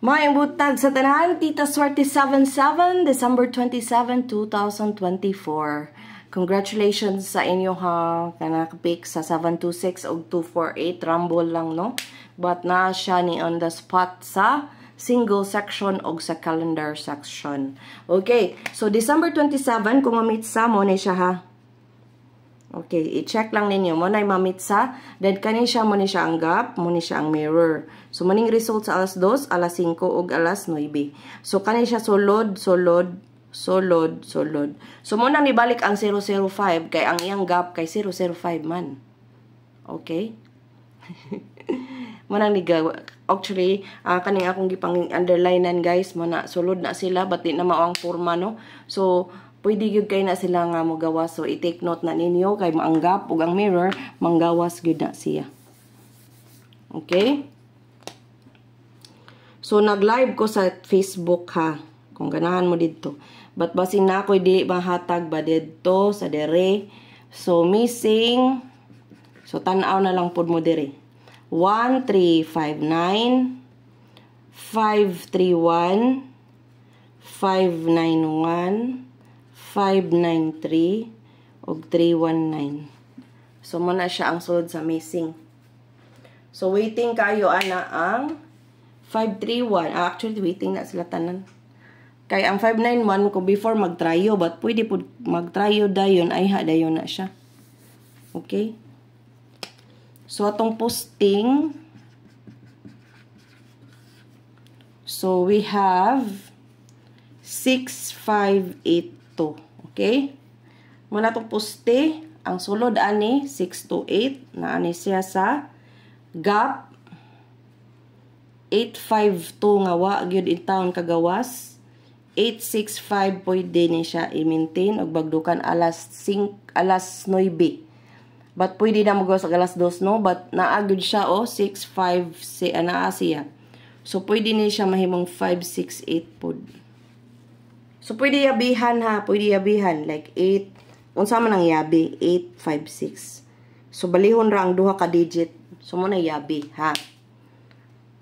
Maayong butag sa tanan, Tita Swerte 77, December 27, 2024. Congratulations sa inyo ha, kanaka-pick sa 726 o 248, rumble lang no. But na siya ni on the spot sa single section o sa calendar section. Okay, so December 27, kung mamit sa mo ni siya ha. Okay, i-check lang ninyo mo na mamit sa, then kanin siya mo ni siya ang gap, mo ni siya ang mirror. So maning result sa alas 2, alas 5 ug alas 9. So kanin siya sulod. So mo nang ibalik ang 005 kay ang iyang gap kay 005 man. Okay? Mo nang actually kaning akong gipang underlinean guys, mo na sulod na sila but di na mao ang porma no. So pwede gyud kay na sila nga mogawas. So i-take note na ninyo kay ang gap ug ang mirror manggawas gyud na siya. Okay? So nag-live ko sa Facebook ha. Kung ganahan mo dito. But basin na ako di mahatag ba dito sa dere. So missing. So tan-aw na lang pud mo dere. 1359 531 591 593 ug 319. So muna siya ang sulod sa missing. So waiting kayo ana ang 531. Actually waiting na sila tanan. Kay ang 591 ko before magtryo but pwede pud magtryo dayon ay ha dayon na siya. Okay? So atong posting, so we have 6582. Okay? Muna itong poste, ang sulod ani 628 na ani siya sa gap 852 nga wa gyud in town kagawas. 865 pwede ni siya i-maintain og bagdukan alas 9. But pwede na magawas og alas 2 no, but naa gyud siya 65 si ana siya. So pwede ni siya mahimong 568 pod. So, pwede yabihan ha. Pwede yabihan. Like 8. Unsa man ang yabi? 856. So, balihon ra ang duha ka digit. So, muna yabi ha.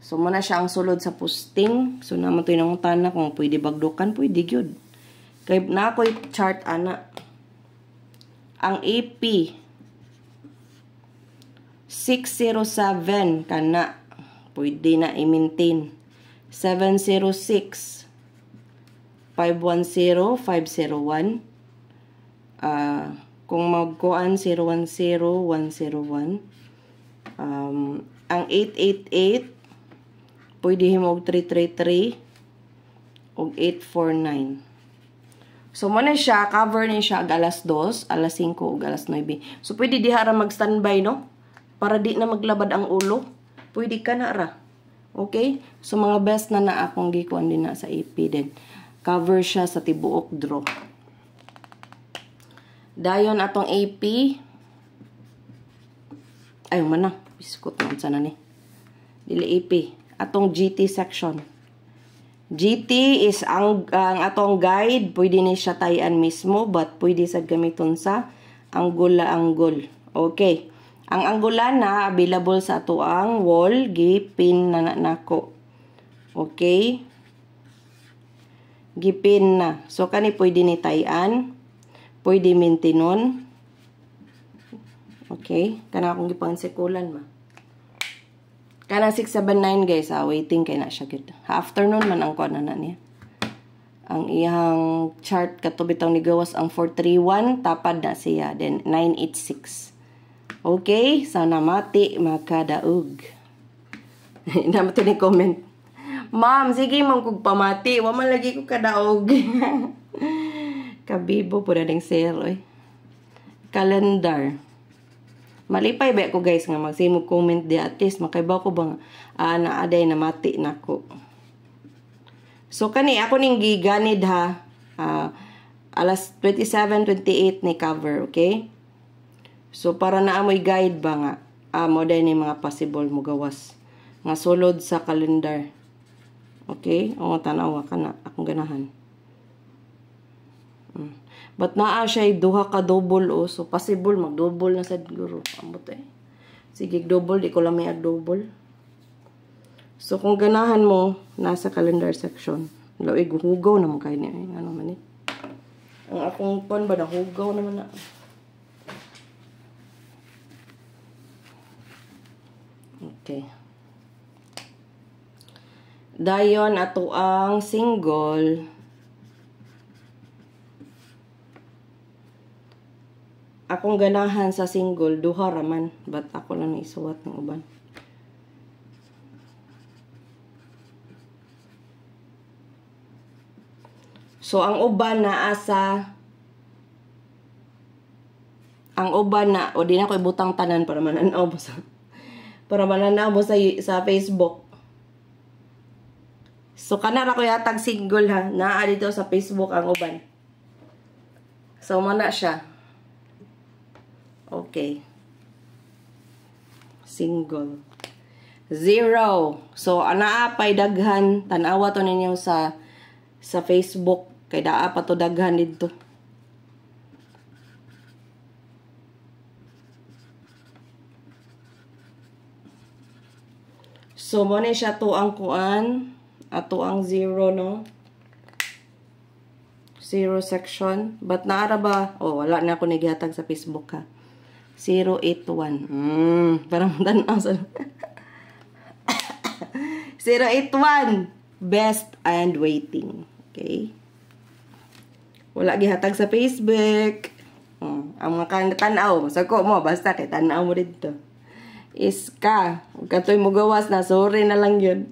So, muna siya ang sulod sa posting. So, naman ito yung tana kung pwede bagdukan. Pwede yun. Kaya na ako'y chart ana. Ang AP 607 kana. Pwede na i-maintain. 706 510, 501. Kung magkuan 010, 101. Ang 888 pwede himog 333 og 849. So mo na siya, cover ni siya ag alas 2, alas 5 ug alas 9. So pwede diha ra mag-standby no? Para di na maglabad ang ulo. Pwede ka na ra. Okay? So mga best na akong gikuan din na sa AP din. Cover siya sa tibuok draw. Dayon atong AP. Ay, mana. Biskot naman sana ni. Dili AP. Atong GT section. GT is ang atong guide. Pwede ni siya tayan mismo. But pwede sa gamiton sa anggula-anggol. Okay. Ang anggula na available sa ato ang wall. Gipin na nako. Okay. Gipin na. So, kani pwede ni tayan. Pwede mintinon. Okay. Kana akong gipansikulan ma. Kana 679 guys. Waiting kay na siya. Afternoon man ang kuan na niya. Ang iyang chart katubitang ni gawas ang 431. Tapad na siya. Then 986. Okay. Sana mati makadaog. Naman ni comment. Ma'am, sige ma'am kung pamati. Waman lagi ko kadaog. Kabibo po na ding zero eh. Calendar. Malipay ba ko guys nga magsimog comment di at least makaibaw ko bang naaday na mati na ko. So kani ako ning giganid ha. Alas 27, 28 ni cover, okay? So para na amoy guide ba nga. Mo day ni mga possible mo gawas. Nga sulod sa calendar. Okay? O, tanawa ka na. Akong ganahan. But naa siya duha ka double o. So, possible. Mag-double na sa guro. Ambot eh. Sige, double. Di ko lang may double. So, kung ganahan mo, nasa calendar section. Lawig, hugaw naman kayo niya. Ano man eh. Ang akong pan ba, nahugaw naman na. Okay. Dayon, ato ang single. Akong ganahan sa single, duha raman. But ako lang isuwat ng uban. So, ang uban na asa, o di na ko ibutang tanan para mananaw mo sa, sa Facebook. So, kana ra ko yatag single ha. Naa dito sa Facebook ang uban. So, mana siya. Okay. Single. 0. So, anaapay daghan. Tanawa to ninyo sa Facebook. Kay daa pa to daghan dito. So, mo na siya to ang kuan. Ato ang 0, no? 0 section. But naara ba? Oh, wala na ako naghatag sa Facebook ha. 081. Parang tanaw sa 081. Best and waiting. Okay? Wala gihatag sa Facebook. Ang mga tanaw, sako mo, basta kay tanaw mo dito. Iska. Huwag ka to'y mugawas na, sorry na lang yun.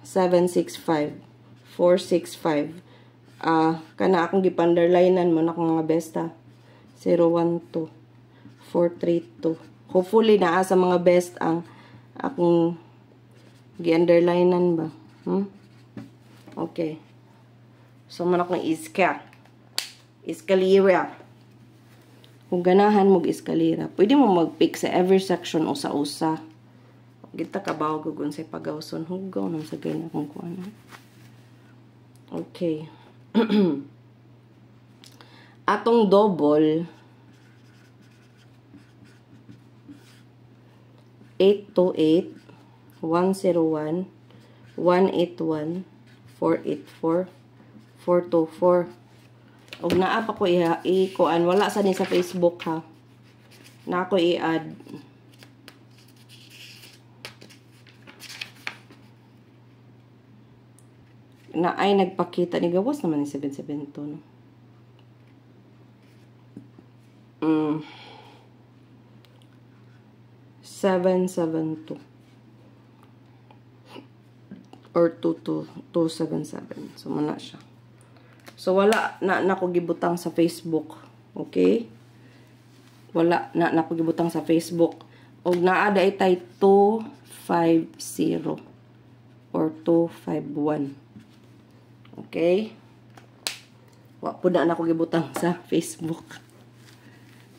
098-765-465. Kana akong gipanderlinean mo na akong mga besta. 012-432. Hopefully, naa sa mga best ang akong gi-underlinean ba. Okay. So, man akong iska. Escalera. Kung ganahan mo escalera, pwede mo mag-pick sa every section o sa usa. Kita kabaw gugun sa pagawson. Hugaw nang sa ganyan kung kuano. Okay. Atong double 828-101-181-484-424. Og naa pa ko i-kuan. Wala sa ni sa Facebook ha. Na ako i-add. Na ay nagpakita ni gawas naman ni 772 no. 772 or 277. So muna siya. So wala na ko gibutang sa Facebook. Okay? Wala na ko gibutang sa Facebook. Og naa da itay 250 or 251. Okay? Wa po na ako gibutang sa Facebook.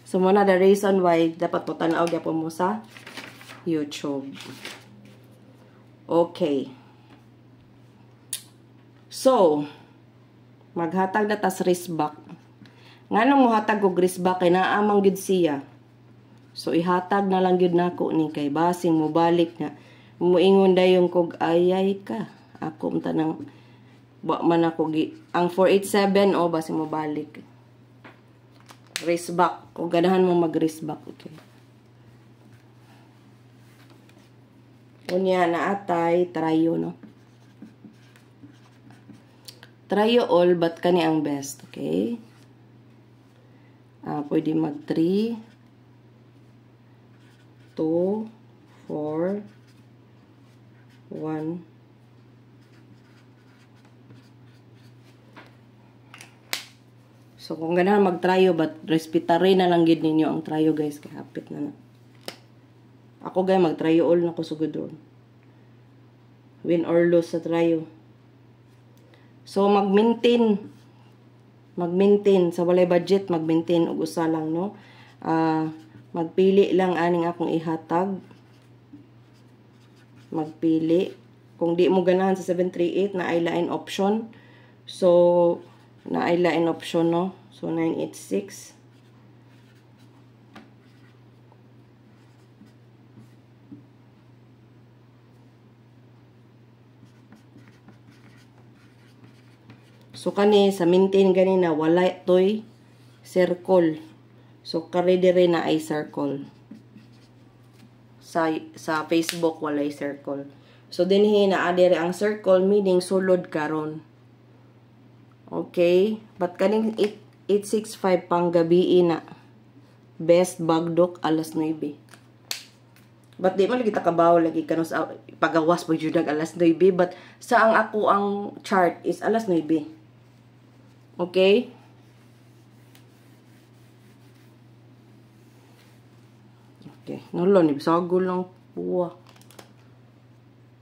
So, muna the reason why dapat mo tanaw gyapon mo sa YouTube. Okay. So, maghatag na tas wristback. Nganong mo hatag og wristback kay naamang gid siya. So, ihatag na lang gid nako ni kay basing mo balik na. Muingon dayon kog ayay ka. Ako unta nang wa man ako ang 487 o basi mo balik. Wristback. Kung ganahan mo mag-wristback. Okay. Unya na atay trayo no. Trayo all but kani ang best. Okay. Pwede mag 3 2 4 1 So, kung ganahan mag-tryo, but respetary na lang gid ninyo ang tryo, guys. Kaya hapit na na. Ako, guys, mag-tryo all na ko sugod doon. Win or lose sa tryo. So, mag-maintain. Mag-maintain. Sa walay budget, mag-maintain. Ug usa lang, no? Magpili lang aning akong ihatag. Magpili. Kung di mo ganahan sa 738, na ay lain option. So, na ay lain option, no? So, 986. So kani sa maintain ganina wala toy circle. So kare dire na ay circle. Sa Facebook walay circle. So dinhi na adire ang circle meaning sulod karon. Okay? But kaning 865 pang gabi na. Best bagdok alas 9. But di man lagi takabaw lagi kanos pagawas po jud alas 9 but sa ang ako ang chart is alas 9. Okay? Okay, nulo ni bisagol lang puwa.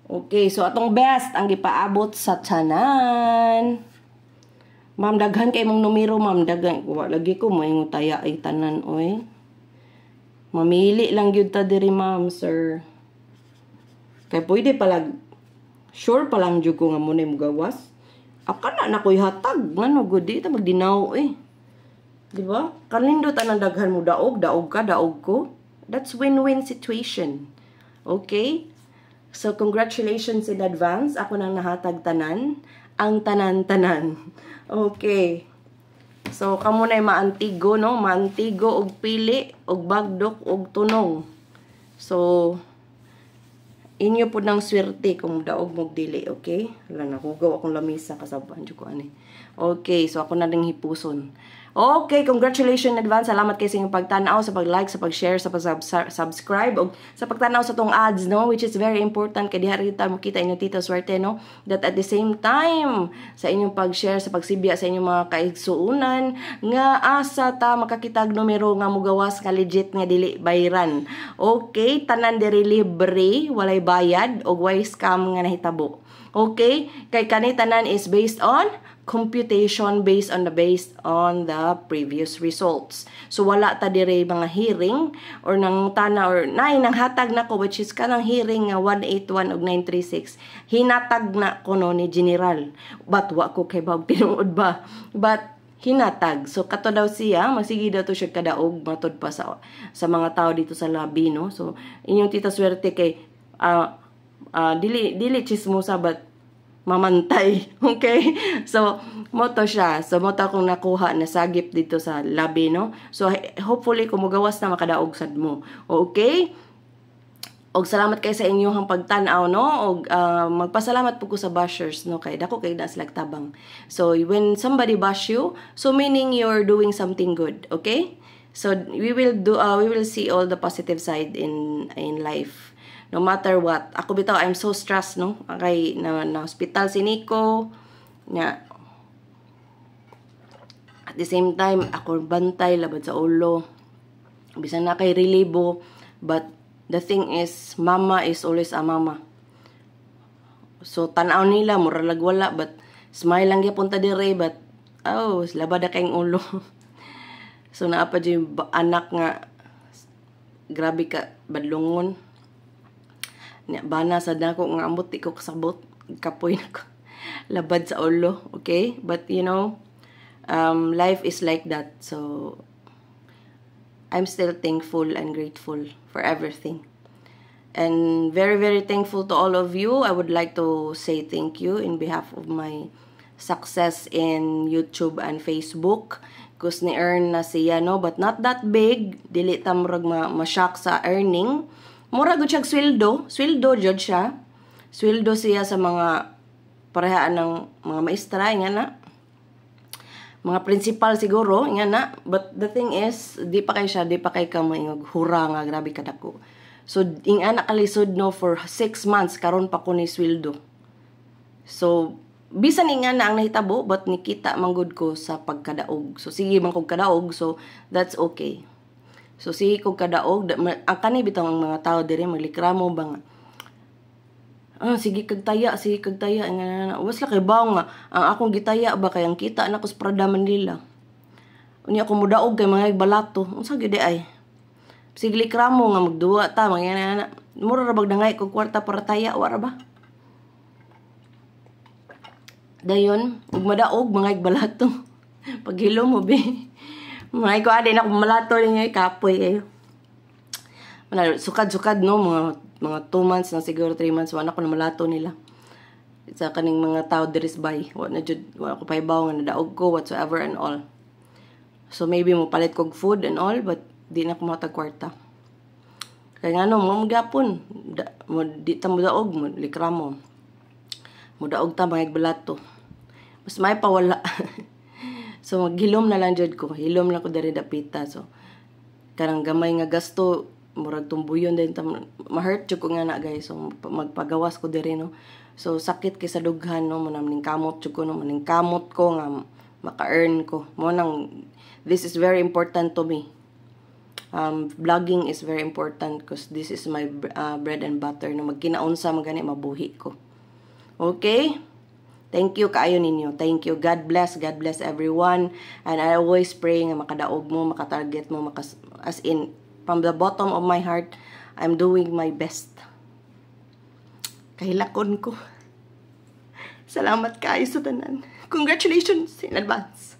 Okay, so atong best ang gipaabot sa tanan. Ma'am, daghan kay mong numero, ma'am. Daghan. Lagi ko mo yung taya ay tanan, oy. Mamili lang yun ta diri, ma'am, sir. Kaya pwede palag, sure palang dyan ko nga muna yung gawas. Aka na ko'y hatag. Ano, good ita magdinaw, eh. Diba? Kanindot ang daghan mo daog ka, daog ko. That's win-win situation. Okay? So, congratulations in advance. Ako nang nahatag tanan. Ang tanan-tanan. Okay. So, kamo na maantigo, no? Maantigo, og pili, og bagdok, og tunong. So, inyo po ng swerte kung daog mong dili, okay? Wala na, hugaw akong lamisa kasabahan ko ani. Okay, so ako na ring hipuson. Okay, congratulations in advance. Salamat kayo sa inyong pagtanaw, sa pag-like, sa pag-share, sa pag-subscribe, o sa pagtanaw sa tong ads, no? Which is very important. Kaya diha rin mo kita inyong Tito Swerte, no? That at the same time, sa inyong pag-share, sa pagsibya sa inyong mga kaigsuunan, nga asa ta makakitag numero nga mugawas ka legit nga dili bayran. Okay, tanan diri libre, walay bayad, o way scam nga nahitabo. Okay, kay kani tanan is based on computation based on the previous results. So wala ta dire mga hearing or nang tana or nay nang hatag na ko which is kanang hearing nga 181 ug 936. Hinatag na ko no ni general. But wa ko kay bag tinuod ba. But hinatag. So kato daw siya, magsige daw to siya kadaog matod pa sa mga tao dito sa labi, no. So inyong Tita Swerte kay dili chismosa but mamantay. Okay? So, moto siya. So, moto akong nakuha na sagip dito sa labi, no? So, hopefully, kumugawas na makadaog sad mo. Okay? Og salamat kayo sa inyong pagtanaw, no? Og magpasalamat po ko sa bashers, no? Kay dako kay das tabang. So, when somebody bash you, so meaning you're doing something good. Okay? So, we will see all the positive side in life. No matter what. Ako bitaw, I'm so stressed, no? Kay na hospital si Nico. Nya. At the same time, ako bantay, labad sa ulo. Bisan na kay relibo. But, the thing is, mama is always a mama. So, tanaw nila, muralag wala. But, smile lang yapon ta dire. But, oh, labad na kayong ulo. So, naapa dyan anak nga, grabe ka, badlungon. Bana sa dako nga ambot ko kasabot kapoy nako labad sa ulo, okay? But you know, life is like that. So I'm still thankful and grateful for everything. And very, very thankful to all of you. I would like to say thank you in behalf of my success in YouTube and Facebook. Kus ni-earn na siya, no? But not that big. Dili ta murag ma-shock sa earning. Murag siya sweldo. Sweldo jud siya. Sweldo siya sa mga parehaan ng mga maestra, nga na. Mga principal siguro, nga na. But the thing is, di pa kay ka maingog hura nga, grabe kadako. So, ing anak kalisod no for 6 months, karon pa ko ni sweldo. So, bisan nga na ang nahitabo, but nikita manggod ko sa pagkadaog. So, sige man kog kadaog, so that's okay. So, sige kog kadaog, ang kani bitaw ang mga tao dire maglikramo ba nga. Sige kag taya, nga was la kay baw nga ang akong gitaya ba kay ang kita na ko sa Prada Manila. Unya ako mudaog kay mga balato. Unsa gyud ay? Sige likramo nga magduwa ta mga mura ra bag dangay kog kwarta para taya wara ba? Dayon, ug madaog mga balato. Paghilo mo be. May ko adi na ko malato niya kapoy kayo. Sukad-sukad no mga 2 months na siguro 3 months wala ko na malato nila. sa kaning mga tao diris bay, wa ko pahibaw nga nadaog ko whatsoever and all. So maybe mo palit kog food and all, but di na ko matag kwarta. Kaya nga no, mo gapon, di ta mo daog mo likramo. Mo daog ta mga balato. Mas may pawala. So maghilom na lang jud ko, hilom lang ko diri dapita. So karang gamay nga gasto, murag tumbuyon din ta, ma-hurt jud ko nga na guys. So magpagawas ko diri no. So sakit kay sa dughan no, manamning kamot jud ko no, maning kamot ko nga maka-earn ko. Mo nang this is very important to me. Vlogging is very important because this is my bread and butter no, magkinaunsa magani mabuhi ko. Okay? Thank you kaayo ninyo. Thank you. God bless everyone. And I always pray nga makadaog mo, makatarget mo, as in, from the bottom of my heart, I'm doing my best. Kahilakon ko. Salamat kaayo sa tanan. Congratulations in advance.